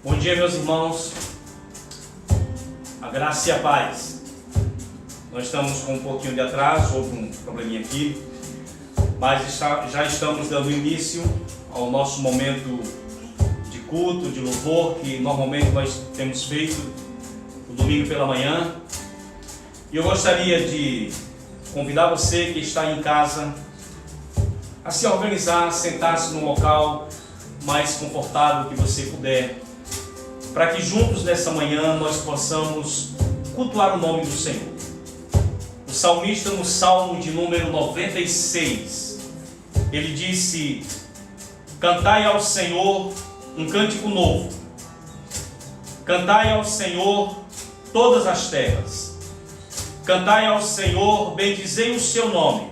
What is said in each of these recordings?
Bom dia, meus irmãos, a graça e a paz. Nós estamos com um pouquinho de atraso, houve um probleminha aqui, mas já estamos dando início ao nosso momento de culto, de louvor, que normalmente nós temos feito no domingo pela manhã. E eu gostaria de convidar você que está em casa a se organizar, sentar-se num local mais confortável que você puder, para que juntos nessa manhã nós possamos cultuar o nome do Senhor. O salmista, no Salmo de número 96, ele disse: cantai ao Senhor um cântico novo, cantai ao Senhor todas as terras, cantai ao Senhor, bendizei o seu nome,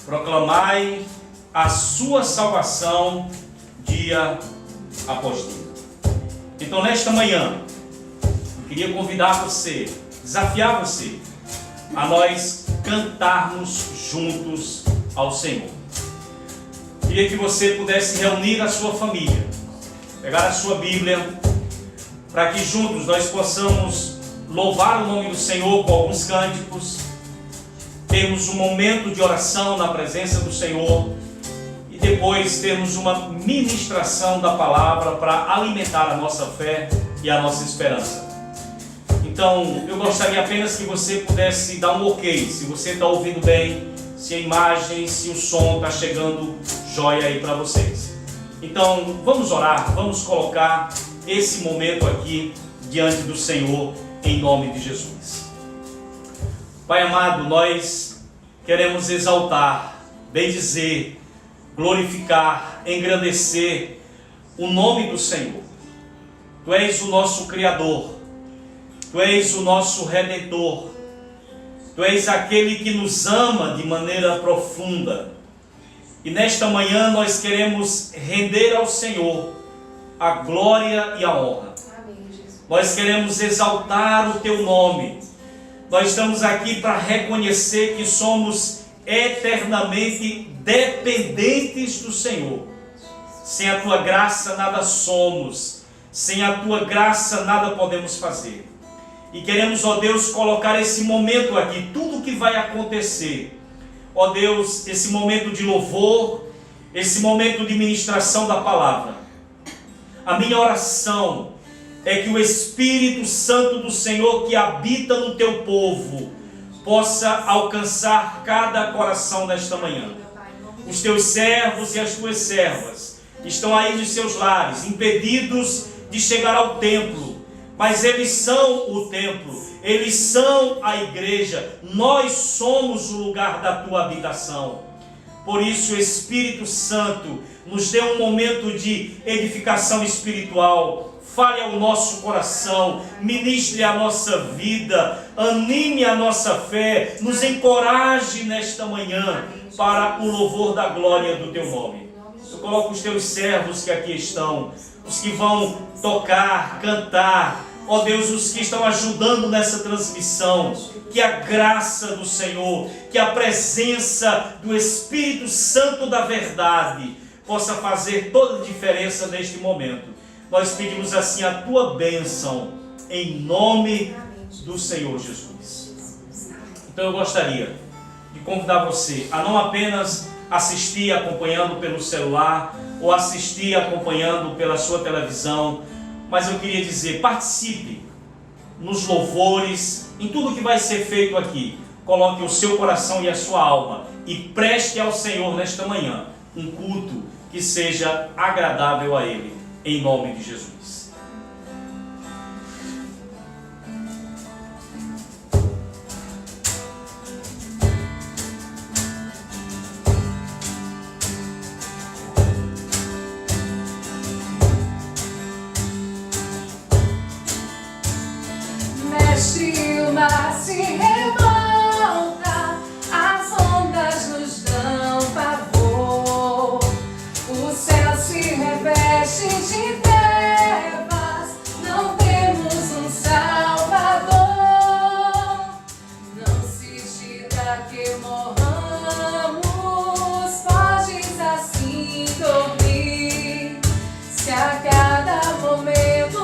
proclamai a sua salvação dia após dia. Então, nesta manhã, eu queria convidar você, desafiar você, a nós cantarmos juntos ao Senhor. Queria que você pudesse reunir a sua família, pegar a sua Bíblia, para que juntos nós possamos louvar o nome do Senhor com alguns cânticos, termos um momento de oração na presença do Senhor, depois termos uma ministração da palavra para alimentar a nossa fé e a nossa esperança. Então, eu gostaria apenas que você pudesse dar um ok, se você está ouvindo bem, se a imagem, se o som está chegando jóia aí para vocês. Então, vamos orar, vamos colocar esse momento aqui diante do Senhor, em nome de Jesus. Pai amado, nós queremos exaltar, bendizer, glorificar, engrandecer o nome do Senhor. Tu és o nosso Criador, Tu és o nosso Redentor, Tu és aquele que nos ama de maneira profunda. E nesta manhã nós queremos render ao Senhor a glória e a honra. Nós queremos exaltar o Teu nome. Nós estamos aqui para reconhecer que somos eternamente dependentes do Senhor. Sem a Tua graça nada somos, sem a Tua graça nada podemos fazer. E queremos, ó Deus, colocar esse momento aqui, tudo que vai acontecer, ó Deus, esse momento de louvor, esse momento de ministração da palavra. A minha oração é que o Espírito Santo do Senhor que habita no Teu povo possa alcançar cada coração nesta manhã. Os Teus servos e as Tuas servas estão aí de seus lares, impedidos de chegar ao templo, mas eles são o templo, eles são a igreja, nós somos o lugar da Tua habitação. Por isso, Espírito Santo, nos dê um momento de edificação espiritual. Fale ao nosso coração, ministre a nossa vida, anime a nossa fé, nos encoraje nesta manhã para o louvor da glória do Teu nome. Eu coloco os Teus servos que aqui estão, os que vão tocar, cantar, ó Deus, os que estão ajudando nessa transmissão, que a graça do Senhor, que a presença do Espírito Santo da verdade possa fazer toda a diferença neste momento. Nós pedimos assim a Tua bênção, em nome do Senhor Jesus. Então eu gostaria de convidar você a não apenas assistir acompanhando pelo celular, ou assistir acompanhando pela sua televisão, mas eu queria dizer, participe nos louvores, em tudo que vai ser feito aqui. Coloque o seu coração e a sua alma e preste ao Senhor nesta manhã um culto que seja agradável a Ele. Em nome de Jesus. Mestre, o mar se revolta, as ondas nos dão pavor, o céu se reveste de trevas, não temos um Salvador. Não se diga que morramos, podes assim dormir, se a cada momento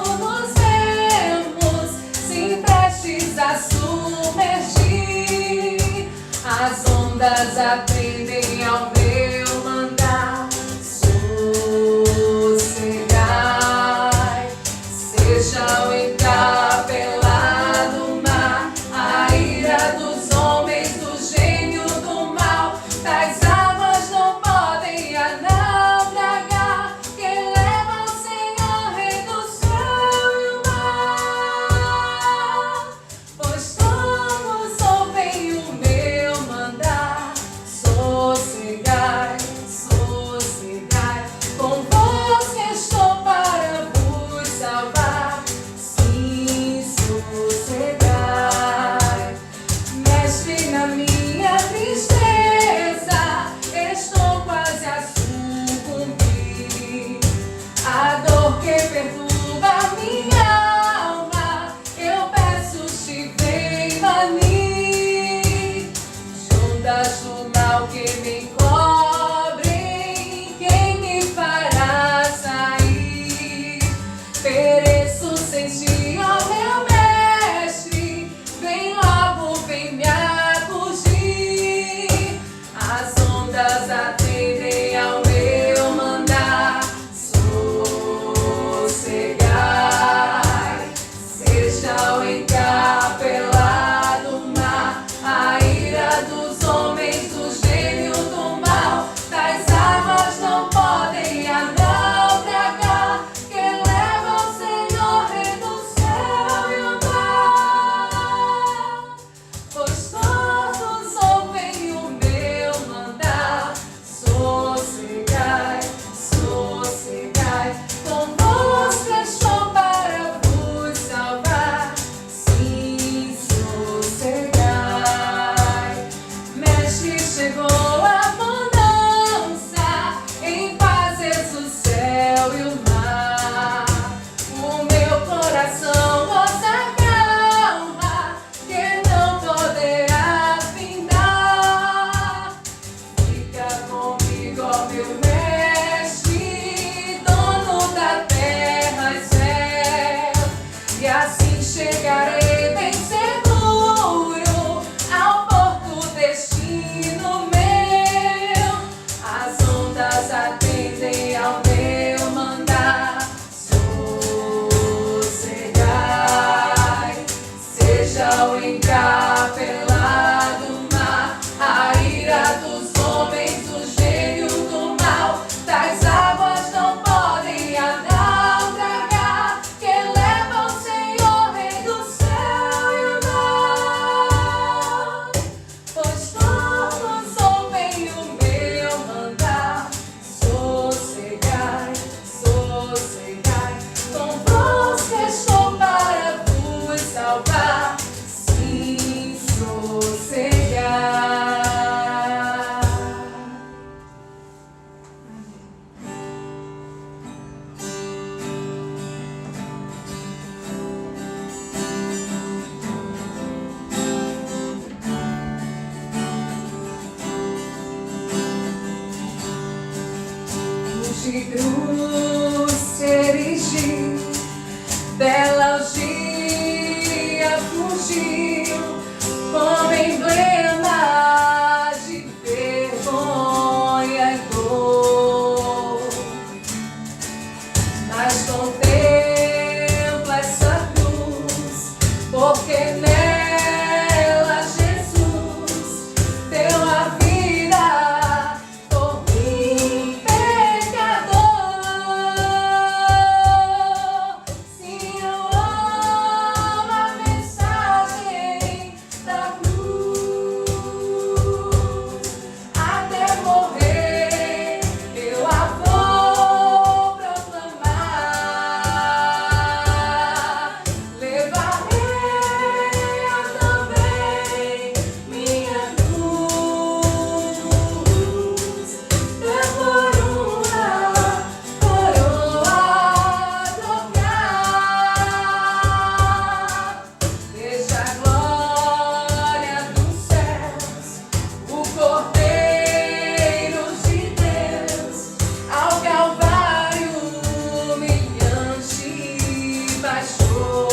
baixou.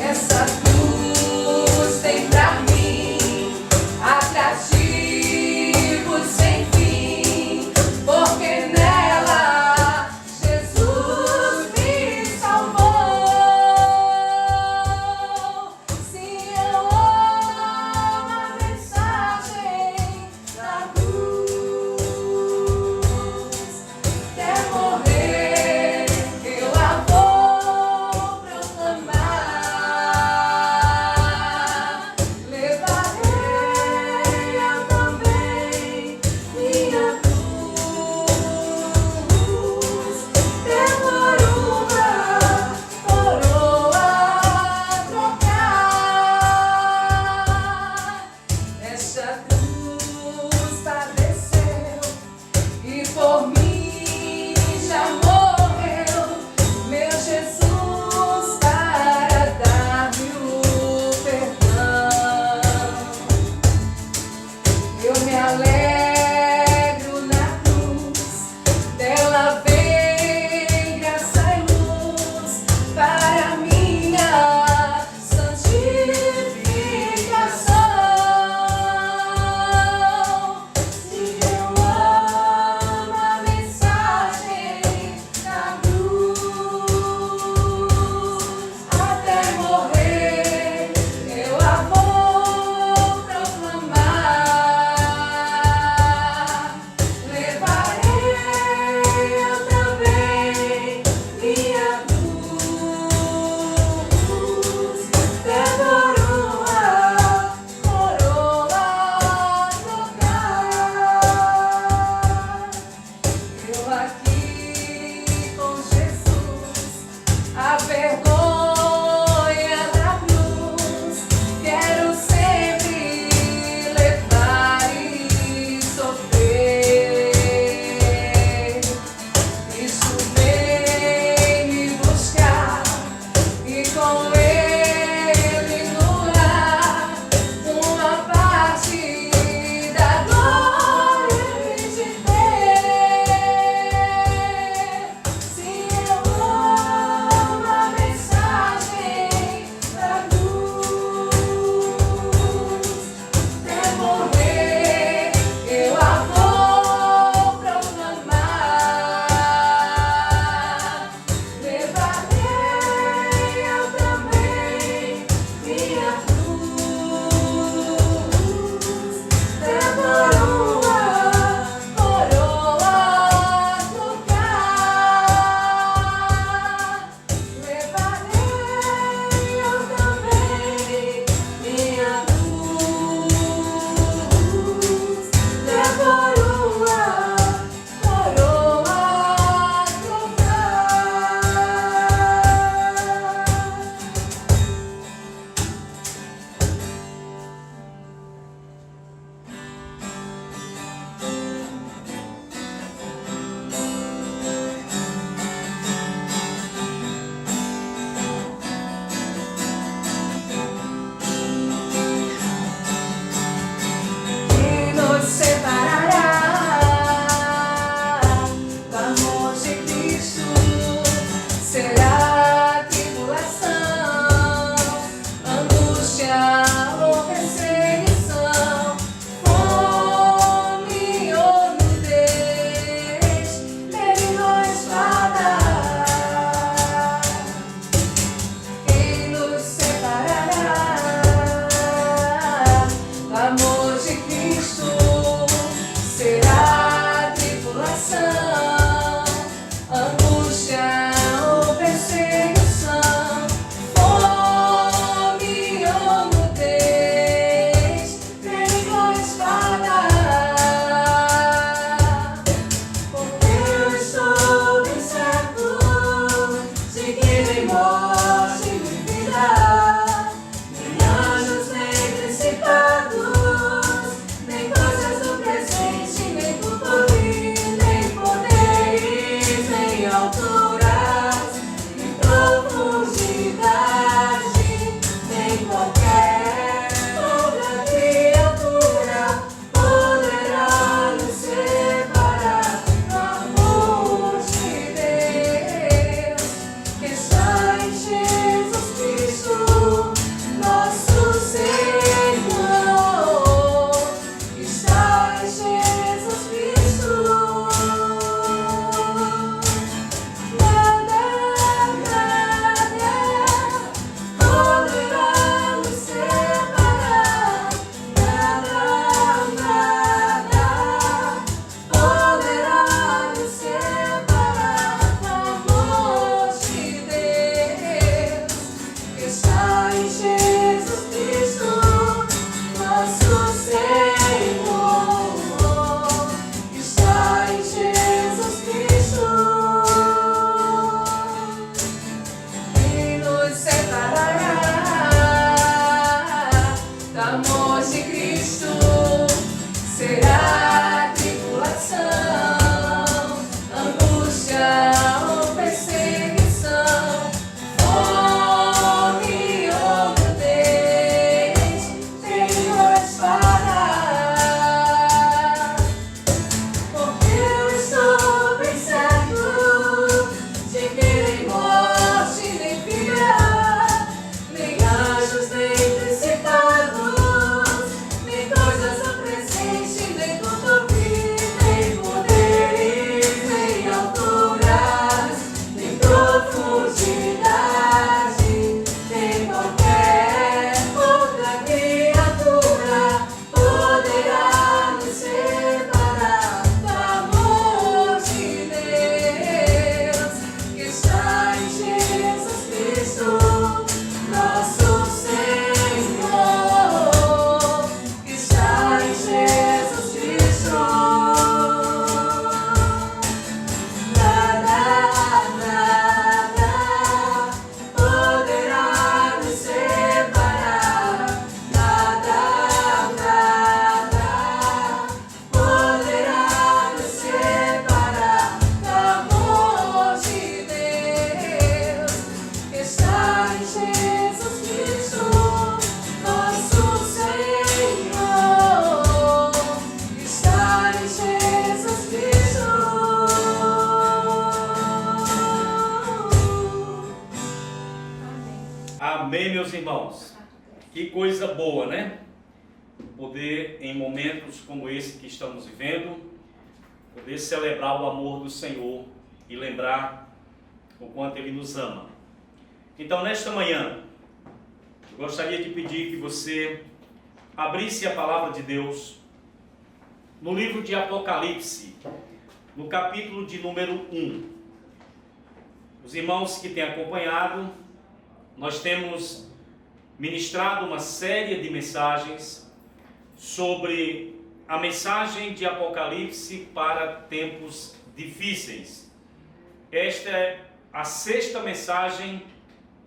Essa cruz tem pra mim atrativo sem fim, porque nela Jesus me salvou. Se eu amo a mensagem da cruz, até morrer eu a vou proclamar. Levarei eu também minha cruz, por uma coroa trocar. Esta cruz padeceu e por mim já morreu, meu Jesus, para dar-me o perdão. Eu me alegro na cruz, dela vem graça e luz para minha santificação. Se eu amo a mensagem da cruz, até morrer eu a vou proclamar. Levarei eu também minha cruz, até por uma coroa trocar. Eu aqui com Jesus, a vergonha da cruz, quero sempre levar e sofrer. Isso vem me buscar e com ele no lar, uma parte da glória de ter. Se eu amo a mensagem da cruz, até morrer eu a vou proclamar. Levarei eu também minha cruz, até por uma coroa trocar. Levarei eu também minha cruz, até por uma coroa que nos separará do amor de Cristo? Será tribulação, angústia ou perseguição, fome ou nudez, perigo ou espada? Quem nos separará do amor de Cristo? Será tribulação, angústia ou perseguição, fome ou nudez, perigo ou espada? Porque eu estou bem certo de que nem morte nem vida, nem anjos nem principados, nem coisas do presente, nem do porvir, nem poderes, nem alturas, nem profundidade, nem qualquer outra criatura poderá nos separar do amor de Deus. Amém, meus irmãos? Que coisa boa, né? Poder, em momentos como esse que estamos vivendo, poder celebrar o amor do Senhor e lembrar o quanto Ele nos ama. Então, nesta manhã, eu gostaria de pedir que você abrisse a palavra de Deus no livro de Apocalipse, no capítulo de número 1. Os irmãos que têm acompanhado, nós temos ministrado uma série de mensagens sobre a mensagem de Apocalipse para tempos difíceis. Esta é a 6ª mensagem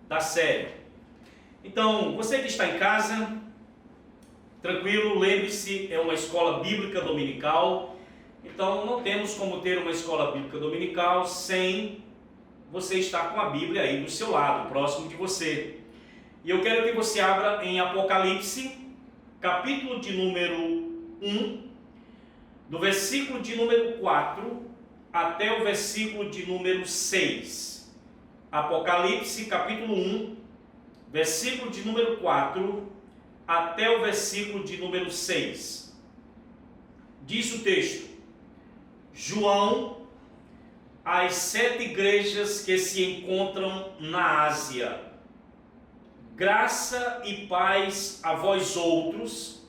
da série. Então, você que está em casa, tranquilo, lembre-se, é uma escola bíblica dominical. Então, não temos como ter uma escola bíblica dominical sem você estar com a Bíblia aí do seu lado, próximo de você. E eu quero que você abra em Apocalipse, capítulo de número 1, do versículo de número 4 até o versículo de número 6. Apocalipse, capítulo 1, versículo de número 4 até o versículo de número 6. Diz o texto: João, às 7 igrejas que se encontram na Ásia, graça e paz a vós outros,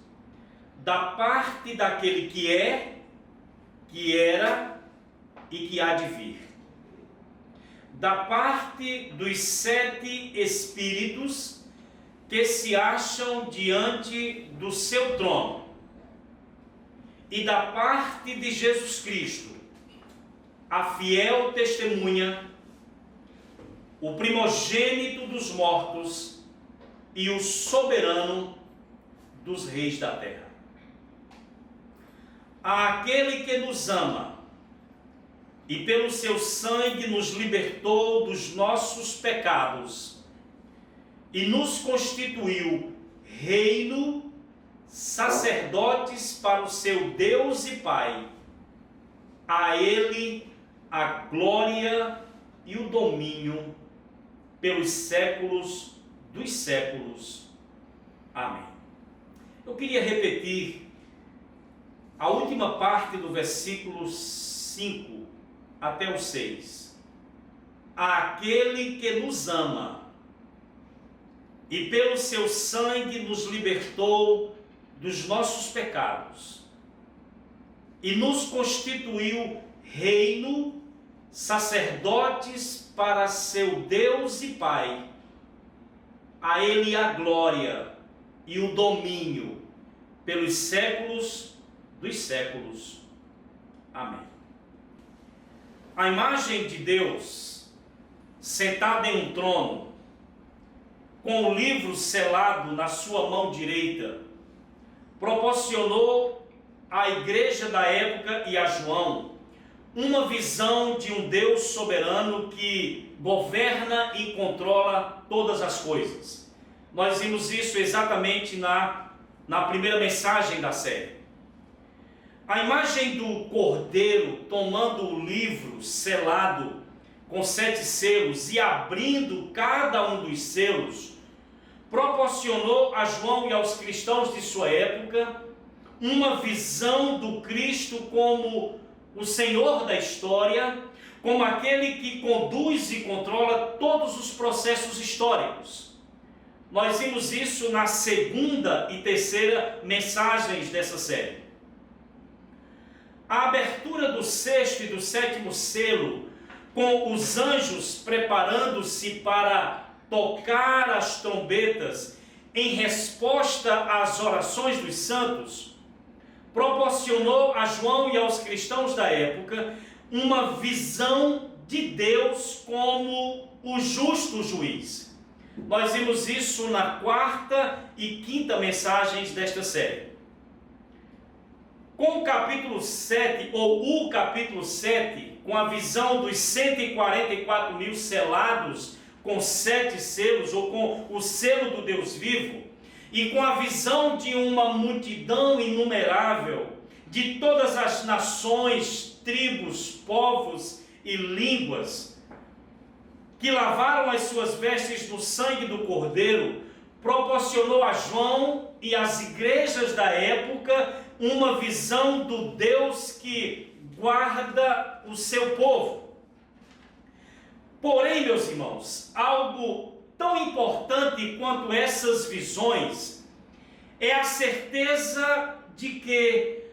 da parte daquele que é, que era e que há de vir, da parte dos 7 espíritos que se acham diante do seu trono, e da parte de Jesus Cristo, a fiel testemunha, o primogênito dos mortos e o soberano dos reis da terra. Àquele que nos ama e pelo seu sangue nos libertou dos nossos pecados e nos constituiu reino, sacerdotes para o seu Deus e Pai, a Ele a glória e o domínio pelos séculos dos séculos. Amém. Eu queria repetir a última parte do versículo 5 até o 6. Aquele que nos ama e pelo seu sangue nos libertou dos nossos pecados e nos constituiu reino, sacerdotes para seu Deus e Pai, a Ele a glória e o domínio pelos séculos dos séculos. Amém. A imagem de Deus sentada em um trono, com o livro selado na sua mão direita, proporcionou à igreja da época e a João uma visão de um Deus soberano que governa e controla todas as coisas. Nós vimos isso exatamente na primeira mensagem da série. A imagem do cordeiro tomando o livro selado com 7 selos e abrindo cada um dos selos, proporcionou a João e aos cristãos de sua época uma visão do Cristo como o Senhor da história, como aquele que conduz e controla todos os processos históricos. Nós vimos isso na 2ª e 3ª mensagens dessa série. A abertura do 6º e do 7º selo, com os anjos preparando-se para tocar as trombetas em resposta às orações dos santos, proporcionou a João e aos cristãos da época uma visão de Deus como o justo juiz. Nós vimos isso na 4ª e 5ª mensagens desta série. Com o capítulo 7, ou o capítulo 7, com a visão dos 144 mil selados com 7 selos, ou com o selo do Deus vivo, e com a visão de uma multidão inumerável, de todas as nações, tribos, povos e línguas, que lavaram as suas vestes no sangue do Cordeiro, proporcionou a João e às igrejas da época uma visão do Deus que guarda o seu povo. Porém, meus irmãos, algo tão importante quanto essas visões é a certeza de que,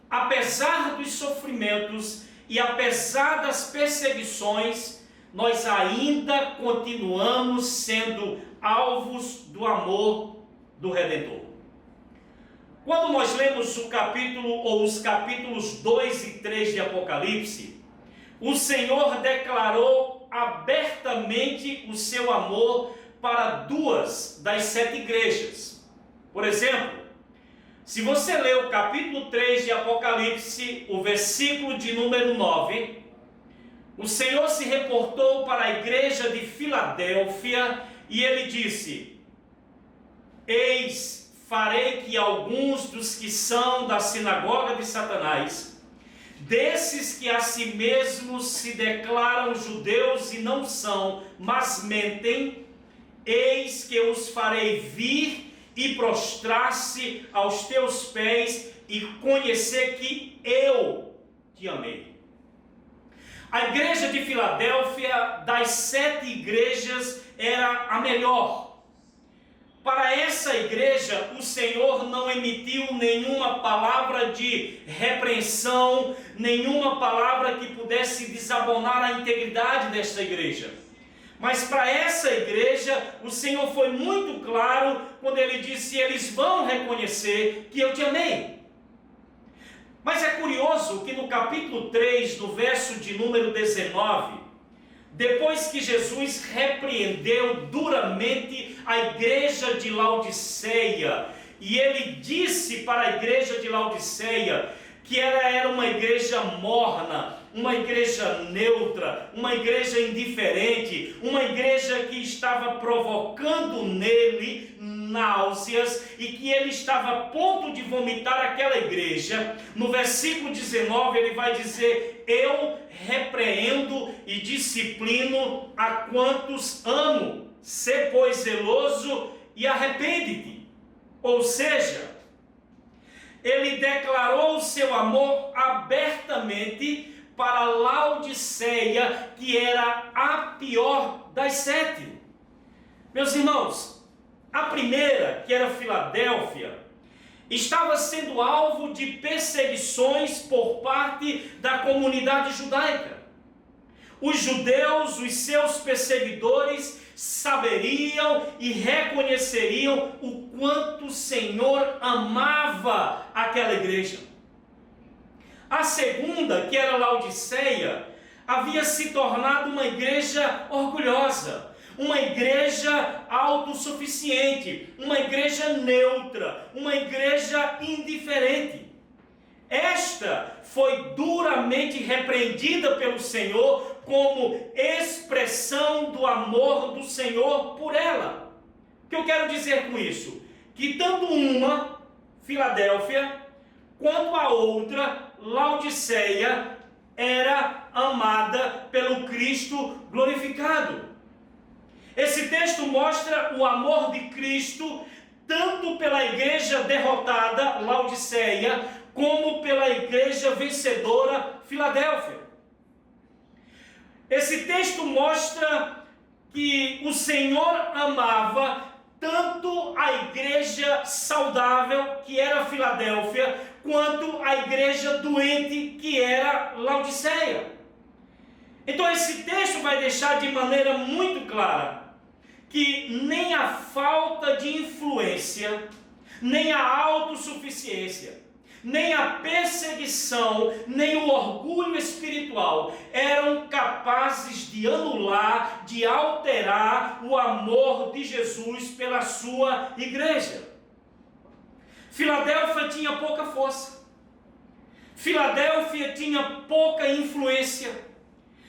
apesar dos sofrimentos e apesar das perseguições, nós ainda continuamos sendo alvos do amor do Redentor. Quando nós lemos o capítulo ou os capítulos 2 e 3 de Apocalipse, o Senhor declarou abertamente o seu amor para 2 das 7 igrejas. Por exemplo, se você ler o capítulo 3 de Apocalipse, o versículo de número 9, o Senhor se reportou para a igreja de Filadélfia e ele disse: eis, farei que alguns dos que são da sinagoga de Satanás, desses que a si mesmos se declaram judeus e não são, mas mentem, eis que os farei vir e prostrar-se aos teus pés e conhecer que eu te amei. A igreja de Filadélfia, das 7 igrejas, era a melhor. Para essa igreja, o Senhor não emitiu nenhuma palavra de repreensão, nenhuma palavra que pudesse desabonar a integridade desta igreja. Mas para essa igreja, o Senhor foi muito claro quando ele disse: eles vão reconhecer que eu te amei. Mas é curioso que no capítulo 3, no verso de número 19, depois que Jesus repreendeu duramente a igreja de Laodiceia, e ele disse para a igreja de Laodiceia que ela era uma igreja morna, uma igreja neutra, uma igreja indiferente, uma igreja que estava provocando nele náuseas e que ele estava a ponto de vomitar aquela igreja. No versículo 19 ele vai dizer: eu repreendo e disciplino a quantos amo, sê pois zeloso e arrepende-te. Ou seja, ele declarou o seu amor abertamente para Laodiceia, que era a pior das 7. Meus irmãos, a primeira, que era Filadélfia, estava sendo alvo de perseguições por parte da comunidade judaica. Os judeus, os seus perseguidores, saberiam e reconheceriam o quanto o Senhor amava aquela igreja. A segunda, que era Laodiceia, havia se tornado uma igreja orgulhosa, uma igreja autossuficiente, uma igreja neutra, uma igreja indiferente. Esta foi duramente repreendida pelo Senhor como expressão do amor do Senhor por ela. O que eu quero dizer com isso? Que tanto uma, Filadélfia, quanto a outra, Laodiceia, era amada pelo Cristo glorificado. Esse texto mostra o amor de Cristo tanto pela igreja derrotada, Laodiceia, como pela igreja vencedora, Filadélfia. Esse texto mostra que o Senhor amava tanto a igreja saudável, que era Filadélfia, quanto a igreja doente, que era Laodiceia. Então esse texto vai deixar de maneira muito clara que nem a falta de influência, nem a autossuficiência, nem a perseguição, nem o orgulho espiritual eram capazes de anular, de alterar o amor de Jesus pela sua igreja. Filadélfia tinha pouca força. Filadélfia tinha pouca influência.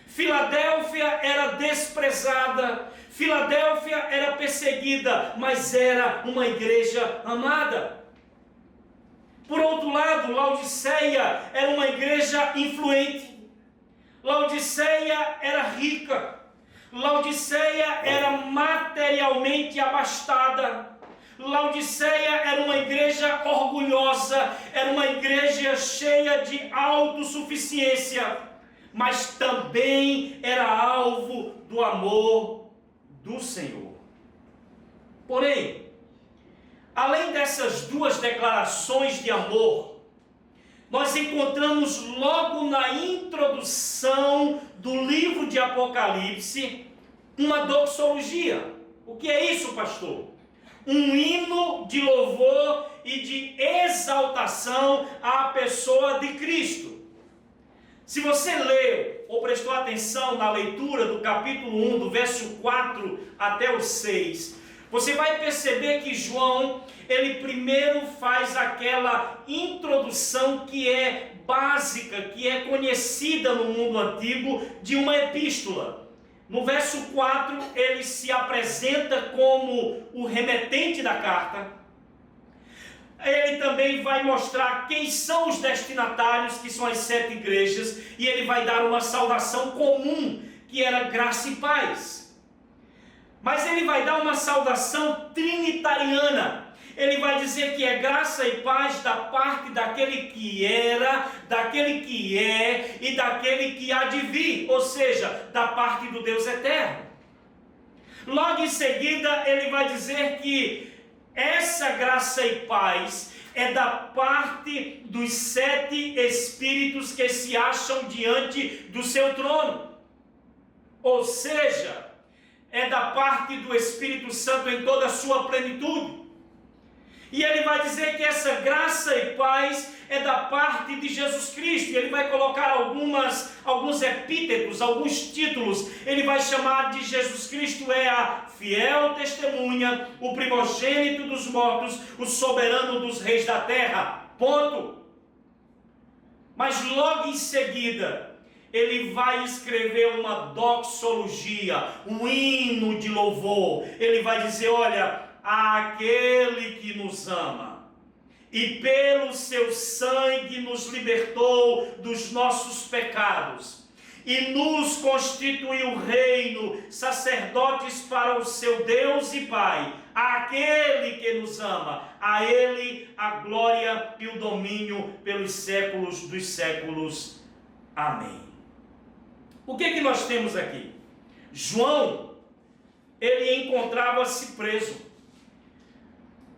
Filadélfia era desprezada. Filadélfia era perseguida, mas era uma igreja amada. Por outro lado, Laodiceia era uma igreja influente. Laodiceia era rica. Laodiceia era materialmente abastada. Laodiceia era uma igreja orgulhosa, era uma igreja cheia de autossuficiência, mas também era alvo do amor do Senhor. Porém, além dessas duas declarações de amor, nós encontramos logo na introdução do livro de Apocalipse uma doxologia. O que é isso, pastor? Um hino de louvor e de exaltação à pessoa de Cristo. Se você leu ou prestou atenção na leitura do capítulo 1, do verso 4 até o 6, você vai perceber que João, ele primeiro faz aquela introdução que é básica, que é conhecida no mundo antigo de uma epístola. No verso 4, ele se apresenta como o remetente da carta. Ele também vai mostrar quem são os destinatários, que são as 7 igrejas, e ele vai dar uma saudação comum, que era graça e paz. Mas ele vai dar uma saudação trinitariana. Ele vai dizer que é graça e paz da parte daquele que era, daquele que é e daquele que há de vir, ou seja, da parte do Deus eterno. Logo em seguida, ele vai dizer que essa graça e paz é da parte dos 7 espíritos que se acham diante do seu trono. Ou seja, é da parte do Espírito Santo em toda a sua plenitude. E ele vai dizer que essa graça e paz é da parte de Jesus Cristo. E ele vai colocar alguns epítetos, alguns títulos. Ele vai chamar de Jesus Cristo é a fiel testemunha, o primogênito dos mortos, o soberano dos reis da terra. Ponto. Mas logo em seguida, ele vai escrever uma doxologia, um hino de louvor. Ele vai dizer, olha, aquele que nos ama e pelo seu sangue nos libertou dos nossos pecados e nos constituiu reino, sacerdotes para o seu Deus e Pai, aquele que nos ama, a ele a glória e o domínio pelos séculos dos séculos. Amém. O que nós temos aqui? João, ele encontrava-se preso.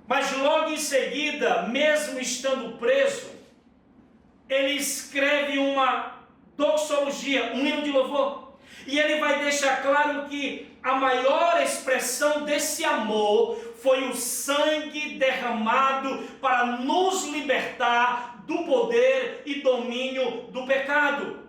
Mas logo em seguida, mesmo estando preso, ele escreve uma doxologia, um hino de louvor. E ele vai deixar claro que a maior expressão desse amor foi o sangue derramado para nos libertar do poder e domínio do pecado.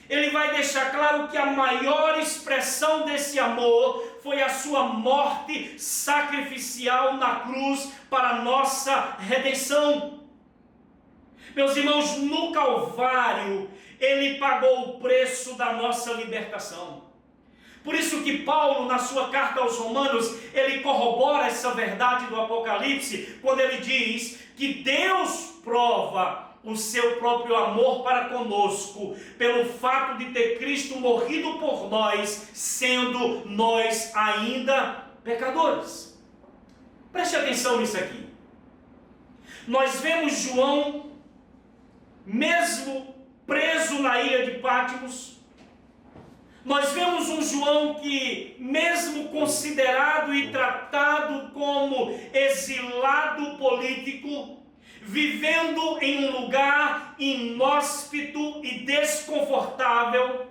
Ele vai deixar claro que a maior expressão desse amor foi a sua morte sacrificial na cruz para a nossa redenção. Meus irmãos, no Calvário, ele pagou o preço da nossa libertação. Por isso que Paulo, na sua carta aos Romanos, ele corrobora essa verdade do Apocalipse, quando ele diz que Deus prova o seu próprio amor para conosco, pelo fato de ter Cristo morrido por nós, sendo nós ainda pecadores. Preste atenção nisso aqui. Nós vemos João, mesmo preso na ilha de Patmos, nós vemos um João que, mesmo considerado e tratado como exilado político, vivendo em um lugar inóspito e desconfortável,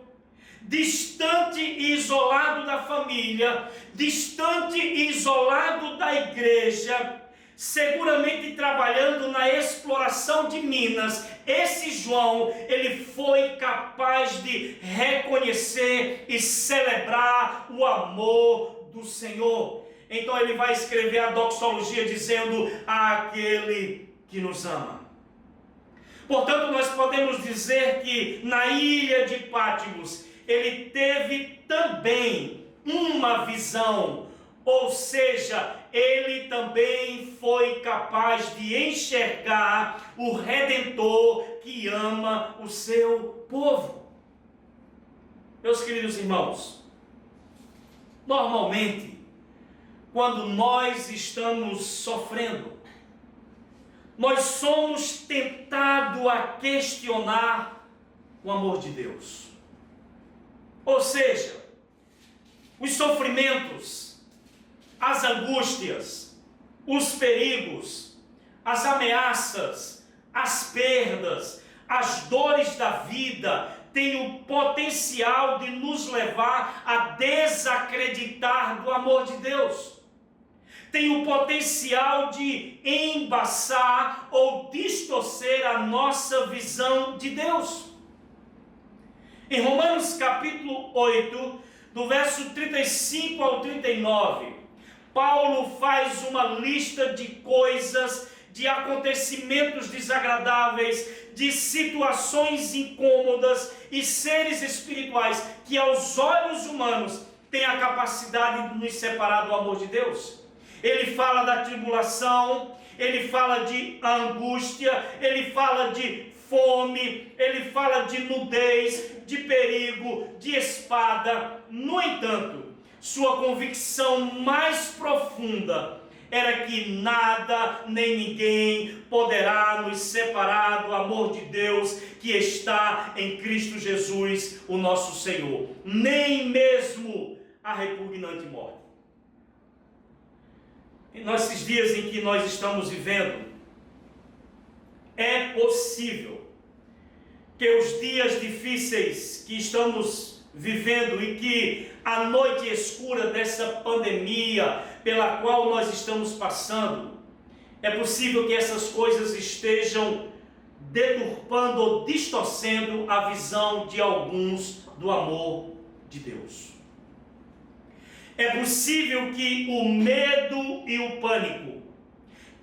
distante e isolado da família, distante e isolado da igreja, seguramente trabalhando na exploração de minas, esse João, ele foi capaz de reconhecer e celebrar o amor do Senhor. Então ele vai escrever a doxologia dizendo, aquele que nos ama. Portanto, nós podemos dizer que na ilha de Patmos, ele teve também uma visão, ou seja, ele também foi capaz de enxergar o Redentor que ama o seu povo. Meus queridos irmãos, Normalmente, quando nós estamos sofrendo, nós somos tentados a questionar o amor de Deus. Ou seja, os sofrimentos, as angústias, os perigos, as ameaças, as perdas, as dores da vida têm o potencial de nos levar a desacreditar do amor de Deus. Tem o potencial de embaçar ou distorcer a nossa visão de Deus. Em Romanos capítulo 8, do verso 35 ao 39, Paulo faz uma lista de coisas, de acontecimentos desagradáveis, de situações incômodas e seres espirituais que aos olhos humanos têm a capacidade de nos separar do amor de Deus. Ele fala da tribulação, ele fala de angústia, ele fala de fome, ele fala de nudez, de perigo, de espada. No entanto, sua convicção mais profunda era que nada nem ninguém poderá nos separar do amor de Deus que está em Cristo Jesus, o nosso Senhor, nem mesmo a repugnante morte. E nesses dias em que nós estamos vivendo, é possível que os dias difíceis que estamos vivendo e que a noite escura dessa pandemia pela qual nós estamos passando, é possível que essas coisas estejam deturpando ou distorcendo a visão de alguns do amor de Deus. É possível que o medo e o pânico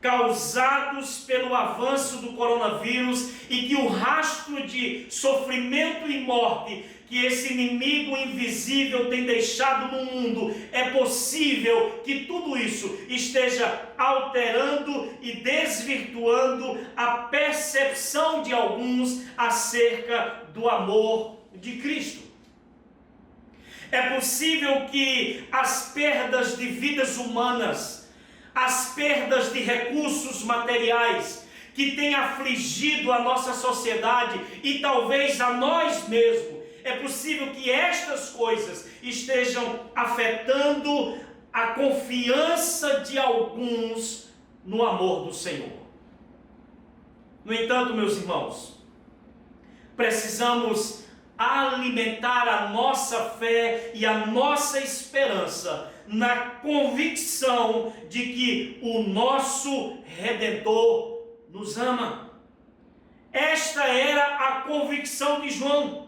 causados pelo avanço do coronavírus e que o rastro de sofrimento e morte que esse inimigo invisível tem deixado no mundo, é possível que tudo isso esteja alterando e desvirtuando a percepção de alguns acerca do amor de Cristo. É possível que as perdas de vidas humanas, as perdas de recursos materiais que têm afligido a nossa sociedade e talvez a nós mesmos, é possível que estas coisas estejam afetando a confiança de alguns no amor do Senhor. No entanto, meus irmãos, precisamos alimentar a nossa fé e a nossa esperança na convicção de que o nosso Redentor nos ama. Esta era a convicção de João.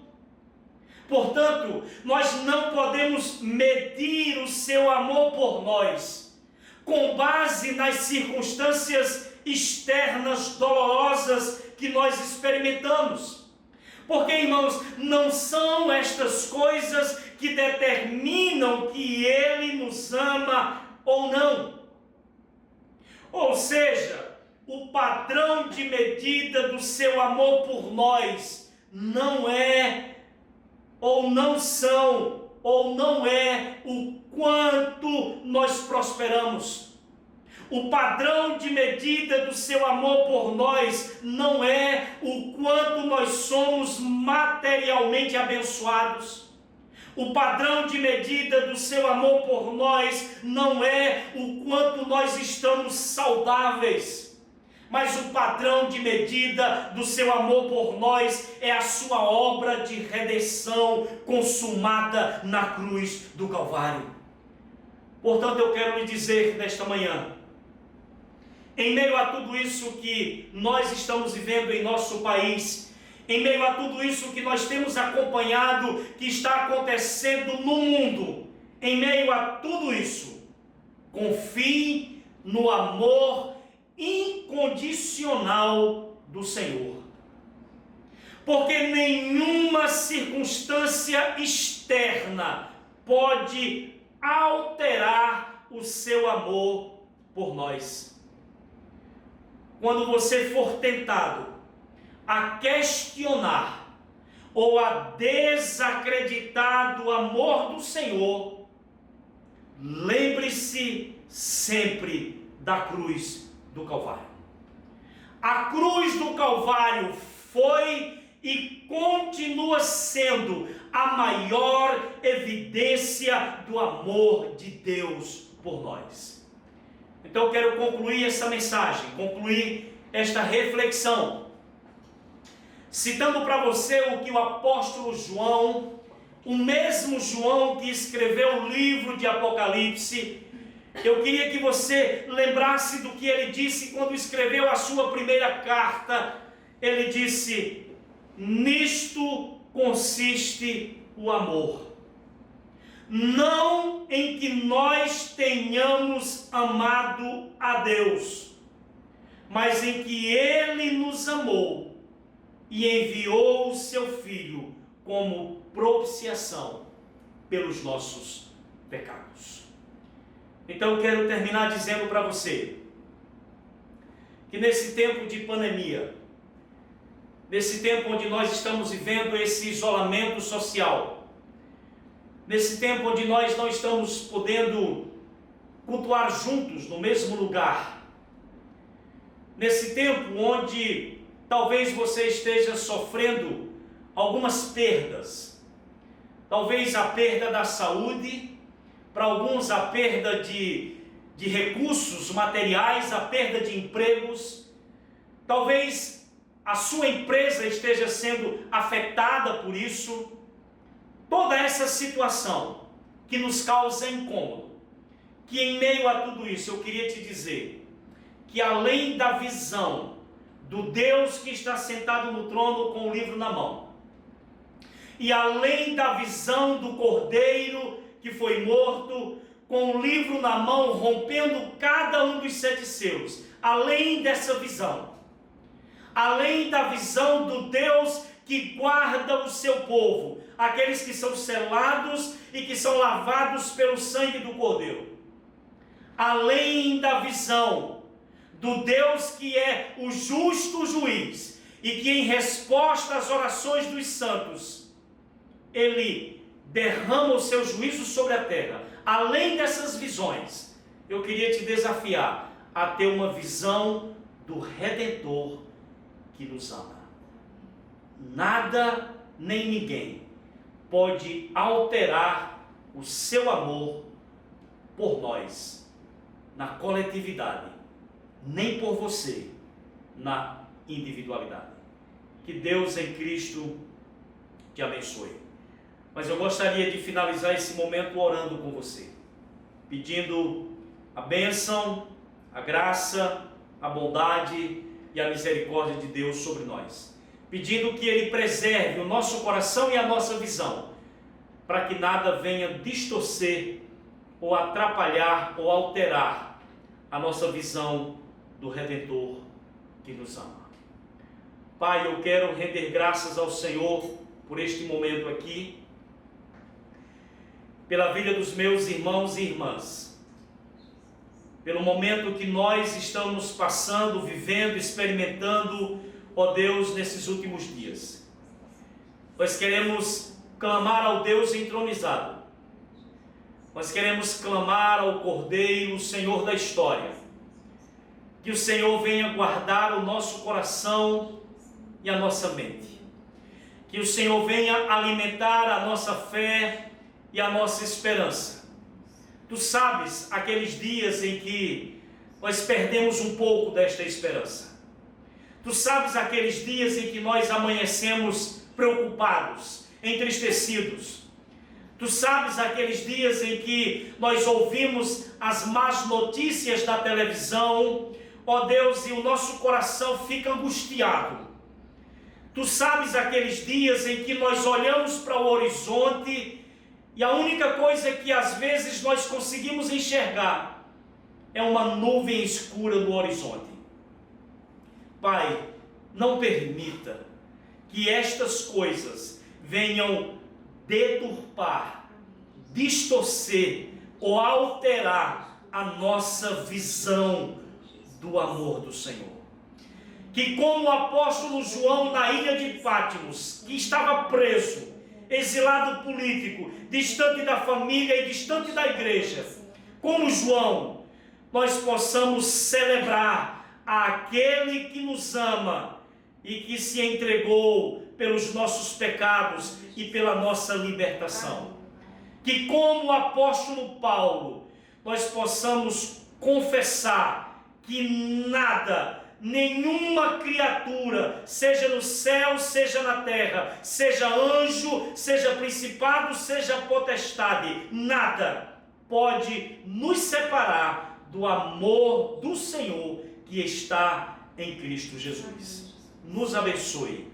Portanto, nós não podemos medir o seu amor por nós com base nas circunstâncias externas dolorosas que nós experimentamos. Porque, irmãos, não são estas coisas que determinam que Ele nos ama ou não. Ou seja, o padrão de medida do seu amor por nós não é, ou não são, ou não é o quanto nós prosperamos. O padrão de medida do seu amor por nós não é o quanto nós somos materialmente abençoados. O padrão de medida do seu amor por nós não é o quanto nós estamos saudáveis. Mas o padrão de medida do seu amor por nós é a sua obra de redenção consumada na cruz do Calvário. Portanto, eu quero lhe dizer nesta manhã, em meio a tudo isso que nós estamos vivendo em nosso país, em meio a tudo isso que nós temos acompanhado, que está acontecendo no mundo, em meio a tudo isso, confie no amor incondicional do Senhor. Porque nenhuma circunstância externa pode alterar o seu amor por nós. Quando você for tentado a questionar ou a desacreditar do amor do Senhor, lembre-se sempre da cruz do Calvário. A cruz do Calvário foi e continua sendo a maior evidência do amor de Deus por nós. Então eu quero concluir essa mensagem, concluir esta reflexão, citando para você o que o apóstolo João, o mesmo João que escreveu o livro de Apocalipse, eu queria que você lembrasse do que ele disse quando escreveu a sua primeira carta. Ele disse: nisto consiste o amor, não em que nós tenhamos amado a Deus, mas em que Ele nos amou e enviou o seu Filho como propiciação pelos nossos pecados. Então eu quero terminar dizendo para você que nesse tempo de pandemia, nesse tempo onde nós estamos vivendo esse isolamento social, nesse tempo onde nós não estamos podendo cultuar juntos no mesmo lugar, nesse tempo onde talvez você esteja sofrendo algumas perdas, talvez a perda da saúde, para alguns a perda de recursos materiais, a perda de empregos, talvez a sua empresa esteja sendo afetada por isso. Toda essa situação que nos causa incômodo, que em meio a tudo isso eu queria te dizer que além da visão do Deus que está sentado no trono com o livro na mão, e além da visão do Cordeiro que foi morto com o livro na mão, rompendo cada um dos 7 selos, além dessa visão, além da visão do Deus que guarda o seu povo, aqueles que são selados e que são lavados pelo sangue do Cordeiro, além da visão do Deus que é o justo juiz e que em resposta às orações dos santos, Ele derrama o seu juízo sobre a terra. Além dessas visões, eu queria te desafiar a ter uma visão do Redentor que nos ama. Nada nem ninguém pode alterar o seu amor por nós na coletividade, nem por você na individualidade. Que Deus em Cristo te abençoe. Mas eu gostaria de finalizar esse momento orando com você, pedindo a bênção, a graça, a bondade e a misericórdia de Deus sobre nós, pedindo que Ele preserve o nosso coração e a nossa visão, para que nada venha distorcer ou atrapalhar ou alterar a nossa visão do Redentor que nos ama. Pai, eu quero render graças ao Senhor por este momento aqui, pela vida dos meus irmãos e irmãs, pelo momento que nós estamos passando, vivendo, experimentando, ó Deus, nesses últimos dias. Nós queremos clamar ao Deus entronizado, nós queremos clamar ao Cordeiro, o Senhor da história, que o Senhor venha guardar o nosso coração e a nossa mente, que o Senhor venha alimentar a nossa fé e a nossa esperança. Tu sabes aqueles dias em que nós perdemos um pouco desta esperança. Tu sabes aqueles dias em que nós amanhecemos preocupados, entristecidos. Tu sabes aqueles dias em que nós ouvimos as más notícias da televisão, ó Deus, e o nosso coração fica angustiado. Tu sabes aqueles dias em que nós olhamos para o horizonte e a única coisa que às vezes nós conseguimos enxergar é uma nuvem escura no horizonte. Pai, não permita que estas coisas venham deturpar, distorcer ou alterar a nossa visão do amor do Senhor. Que como o apóstolo João na ilha de Patmos, que estava preso, exilado político, distante da família e distante da igreja, como João, nós possamos celebrar aquele que nos ama e que se entregou pelos nossos pecados e pela nossa libertação. Que como o apóstolo Paulo, nós possamos confessar que nada, nenhuma criatura, seja no céu, seja na terra, seja anjo, seja principado, seja potestade, nada pode nos separar do amor do Senhor que está em Cristo Jesus. Nos abençoe,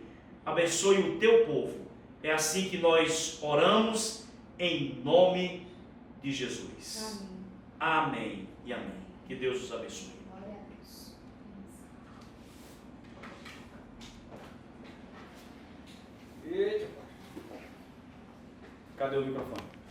abençoe o teu povo. É assim que nós oramos em nome de Jesus. Amém e amém. Que Deus os abençoe. Glória a Deus. Cadê o microfone?